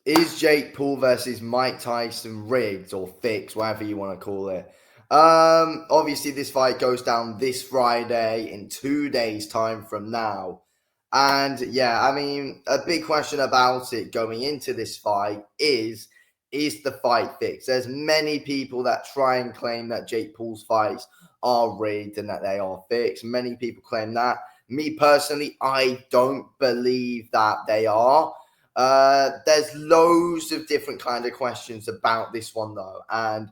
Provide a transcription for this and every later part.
Is Jake Paul versus Mike Tyson rigged or fixed, whatever you want to call it? Obviously, this fight goes down this Friday in 2 days' time from now. And yeah, I mean, a big question about it going into this fight is the fight fixed? There's many people that try and claim that Jake Paul's fights are rigged and that they are fixed. Many people claim that. Me personally, I don't believe that they are. There's loads of different kind of questions about this one though, and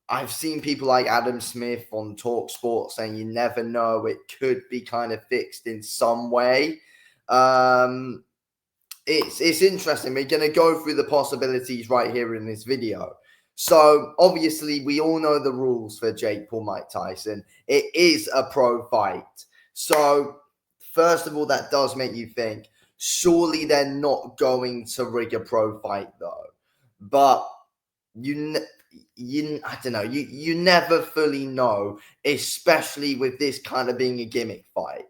I've seen people like Adam Smith on Talk Sports saying you never know, it could be kind of fixed in some way. Um, it's interesting. We're going to go through the possibilities right here in this video. So obviously, we all know the rules for Jake Paul, Mike Tyson. It is a pro fight. So first of all, that does make you think. Surely they're not going to rig a pro fight though. But you I don't know. You never fully know, especially with this kind of being a gimmick fight.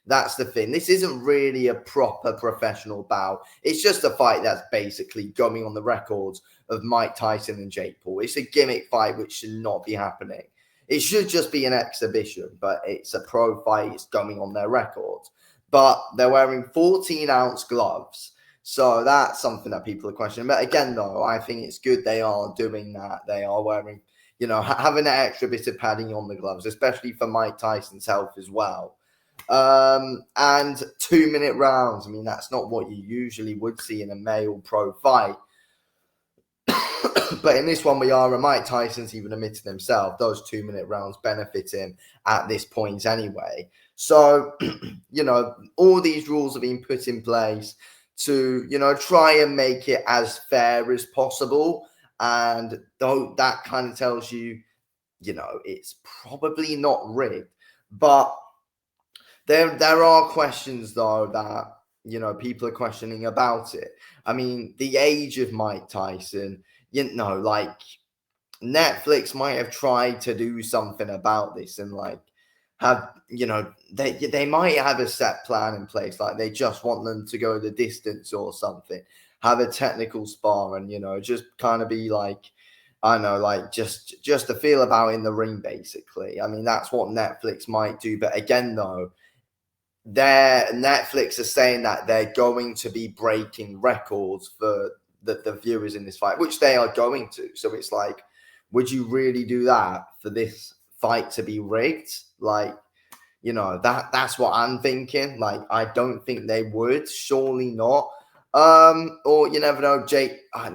That's the thing. This isn't really a proper professional bout. It's just a fight that's basically going on the records of Mike Tyson and Jake Paul. It's a gimmick fight which should not be happening. It should just be an exhibition, but it's a pro fight. It's going on their records. But they're wearing 14-ounce gloves. So that's something that people are questioning. But again, though, I think it's good they are doing that. They are wearing, having that extra bit of padding on the gloves, especially for Mike Tyson's health as well. And 2-minute rounds. I mean, that's not what you usually would see in a male pro fight. But in this one, Mike Tyson's even admitted himself, those 2-minute rounds benefit him at this point anyway. So, all these rules have been put in place to, try and make it as fair as possible. And though that kind of tells you, it's probably not rigged. But there are questions though that people are questioning about it. I mean, the age of Mike Tyson, like Netflix might have tried to do something about this and like have they might have a set plan in place, like they just want them to go the distance or something, have a technical spar and just kind of be like, I don't know, like just to feel about in the ring basically. I mean, that's what Netflix might do. But again though, Netflix is saying that they're going to be breaking records for the viewers in this fight, which they are going to. So it's like, would you really do that for this fight to be rigged? Like, that's what I'm thinking. Like, I don't think they would. Surely not. Or you never know.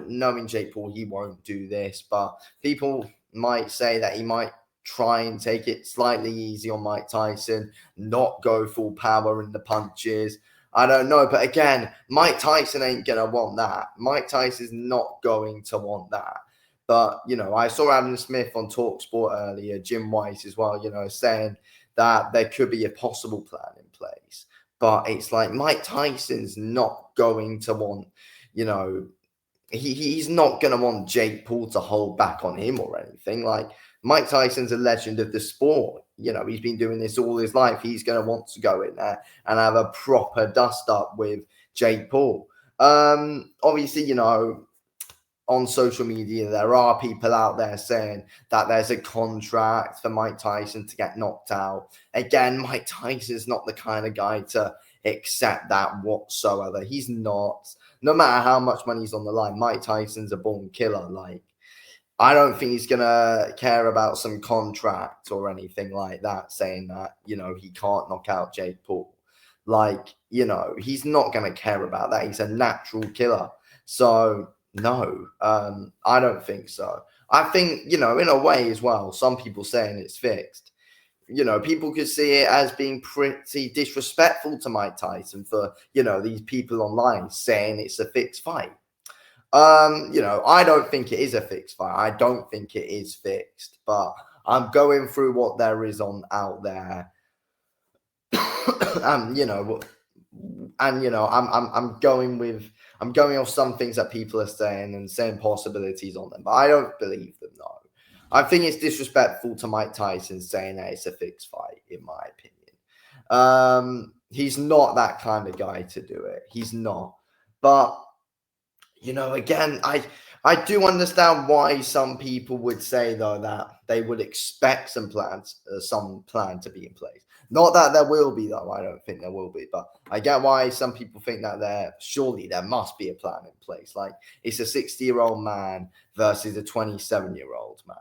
Knowing Jake Paul, he won't do this, but people might say that he might try and take it slightly easy on Mike Tyson, not go full power in the punches. I don't know. But again, Mike Tyson ain't going to want that. Mike Tyson's not going to want that. But, I saw Adam Smith on TalkSport earlier, Jim White as well, saying that there could be a possible plan in place. But it's like Mike Tyson's not going to want, he's not going to want Jake Paul to hold back on him or anything. Like, Mike Tyson's a legend of the sport. He's been doing this all his life. He's going to want to go in there and have a proper dust up with Jake Paul. Obviously, on social media, there are people out there saying that there's a contract for Mike Tyson to get knocked out. Again, Mike Tyson's not the kind of guy to accept that whatsoever. He's not. No matter how much money's on the line, Mike Tyson's a born killer. Like, I don't think he's going to care about some contract or anything like that, saying that, he can't knock out Jake Paul. Like, he's not going to care about that. He's a natural killer. So, no, I don't think so. I think, in a way as well, some people saying it's fixed. People could see it as being pretty disrespectful to Mike Tyson for, these people online saying it's a fixed fight. I don't think it is a fixed fight. I don't think it is fixed, but I'm going through what there is on out there. and I'm going off some things that people are saying and saying possibilities on them, but I don't believe them. No, I think it's disrespectful to Mike Tyson saying that it's a fixed fight, in my opinion. He's not that kind of guy to do it. He's not, but Again, I do understand why some people would say though that they would expect some plan to be in place. Not that there will be though. I don't think there will be, but I get why some people think that there must be a plan in place. Like it's a 60-year-old man versus a 27-year-old man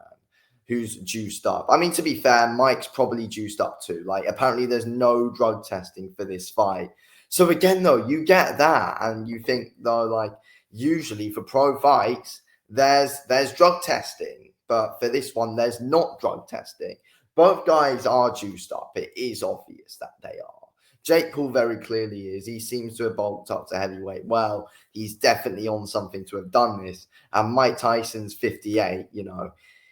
who's juiced up. I mean, to be fair, Mike's probably juiced up too. Like apparently, there's no drug testing for this fight. So again, though, you get that, and you think though, like usually for pro fights, there's drug testing, but for this one, there's not drug testing. Both guys are juiced up. It is obvious that they are. Jake Paul very clearly is. He seems to have bulked up to heavyweight. Well, he's definitely on something to have done this. And Mike Tyson's 58,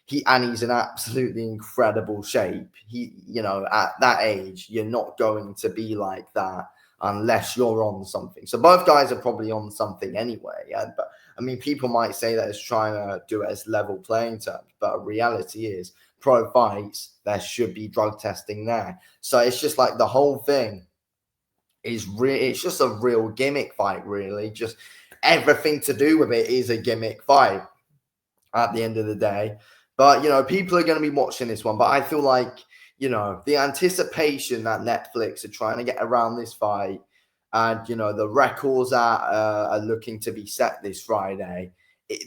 he's in absolutely incredible shape. At that age, you're not going to be like that unless you're on something. So both guys are probably on something anyway. But I mean, people might say that it's trying to do it as level playing terms, but reality is pro fights, there should be drug testing there. So it's just like the whole thing is it's just a real gimmick fight, really. Just everything to do with it is a gimmick fight at the end of the day. But, people are going to be watching this one. But I feel like, the anticipation that Netflix are trying to get around this fight and, the records that are looking to be set this Friday,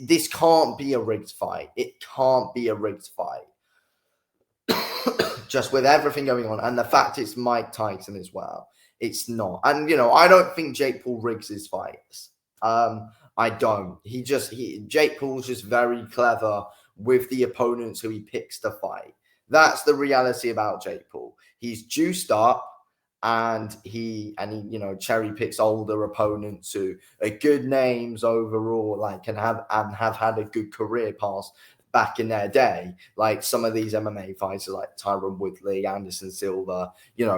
this can't be a rigged fight. It can't be a rigged fight. Just with everything going on. And the fact it's Mike Tyson as well. It's not. And, I don't think Jake Paul rigs his fights. I don't. Jake Paul's just very clever with the opponents who he picks to fight. That's the reality about Jake Paul. He's juiced up and he cherry picks older opponents who are good names overall, like and have had a good career past back in their day. Like some of these MMA fighters like Tyron Woodley, Anderson Silva,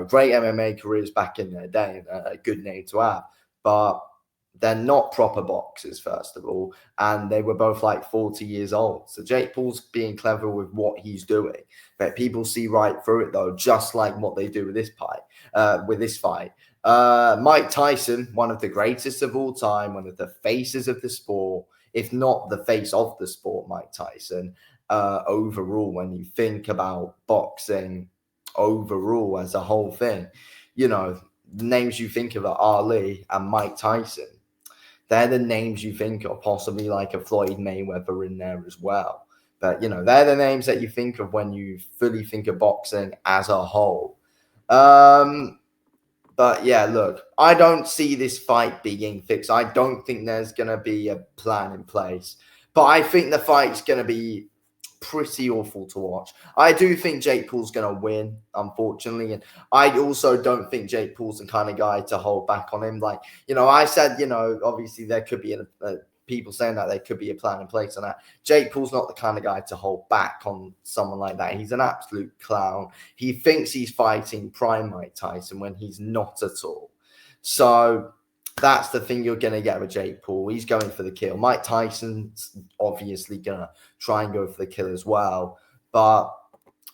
great MMA careers back in their day, a good name to have. But they're not proper boxers, first of all, and they were both like 40 years old. So Jake Paul's being clever with what he's doing, but people see right through it though, just like what they do with this fight. Mike Tyson, one of the greatest of all time, one of the faces of the sport, if not the face of the sport, Mike Tyson. Overall, when you think about boxing overall as a whole thing, the names you think of are Ali and Mike Tyson. They're the names you think of, possibly like a Floyd Mayweather in there as well. But, they're the names that you think of when you fully think of boxing as a whole. But yeah, look, I don't see this fight being fixed. I don't think there's going to be a plan in place. But I think the fight's going to be pretty awful to watch. I do think Jake Paul's going to win, unfortunately. And I also don't think Jake Paul's the kind of guy to hold back on him. Like, I said, obviously there could be people saying that there could be a plan in place on that. Jake Paul's not the kind of guy to hold back on someone like that. He's an absolute clown. He thinks he's fighting prime Mike Tyson when he's not at all. So that's the thing you're going to get with Jake Paul. He's going for the kill. Mike Tyson's obviously going to try and go for the kill as well. But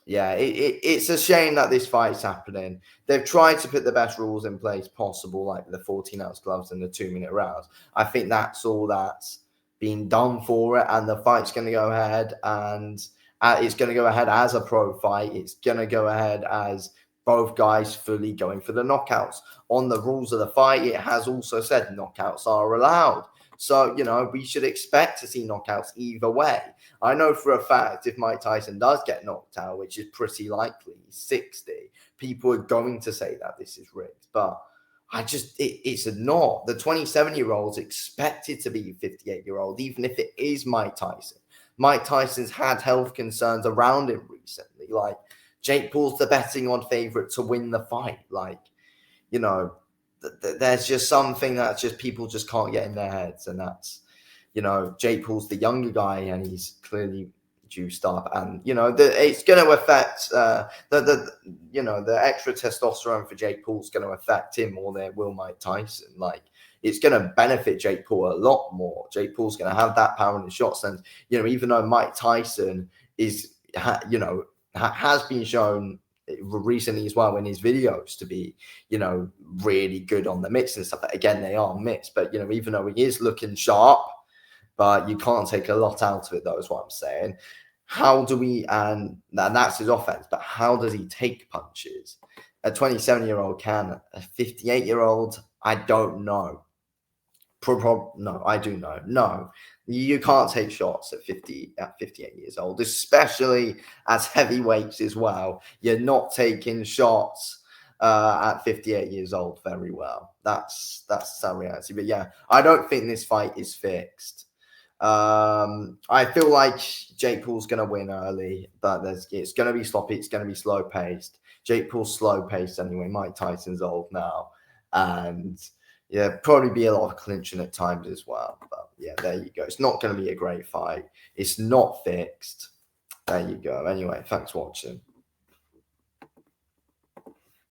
yeah, it's a shame that this fight's happening. They've tried to put the best rules in place possible, like the 14-ounce gloves and the 2-minute rounds. I think that's all that's been done for it, and the fight's going to go ahead, and it's going to go ahead as a pro fight. It's going to go ahead as both guys fully going for the knockouts. On the rules of the fight, it has also said knockouts are allowed. So, we should expect to see knockouts either way. I know for a fact if Mike Tyson does get knocked out, which is pretty likely, 60, people are going to say that this is rigged. But it's not. The 27-year-old's expected to be 58-year-old, even if it is Mike Tyson. Mike Tyson's had health concerns around him recently. Like, Jake Paul's the betting on favorite to win the fight. Like, there's just something that just people just can't get in their heads. And that's, Jake Paul's the younger guy and he's clearly juiced up. And, it's going to affect the extra testosterone for Jake Paul's going to affect him more than it will Mike Tyson. Like, it's going to benefit Jake Paul a lot more. Jake Paul's going to have that power in the shots. And, even though Mike Tyson is, has been shown recently as well in his videos to be, really good on the mitts and stuff. Again, they are mitts, but, even though he is looking sharp, but you can't take a lot out of it, though, is what I'm saying. How do we, and that's his offense, but how does he take punches? A 27-year-old can, a 58-year-old, I don't know. No, I do know. No, you can't take shots at 58 years old, especially as heavyweights as well. You're not taking shots at 58 years old very well. That's the reality. But yeah, I don't think this fight is fixed. I feel like Jake Paul's going to win early, but it's going to be sloppy. It's going to be slow paced. Jake Paul's slow paced anyway. Mike Tyson's old now, and yeah, probably be a lot of clinching at times as well. But yeah, there you go. It's not going to be a great fight. It's not fixed. There you go. Anyway, thanks for watching.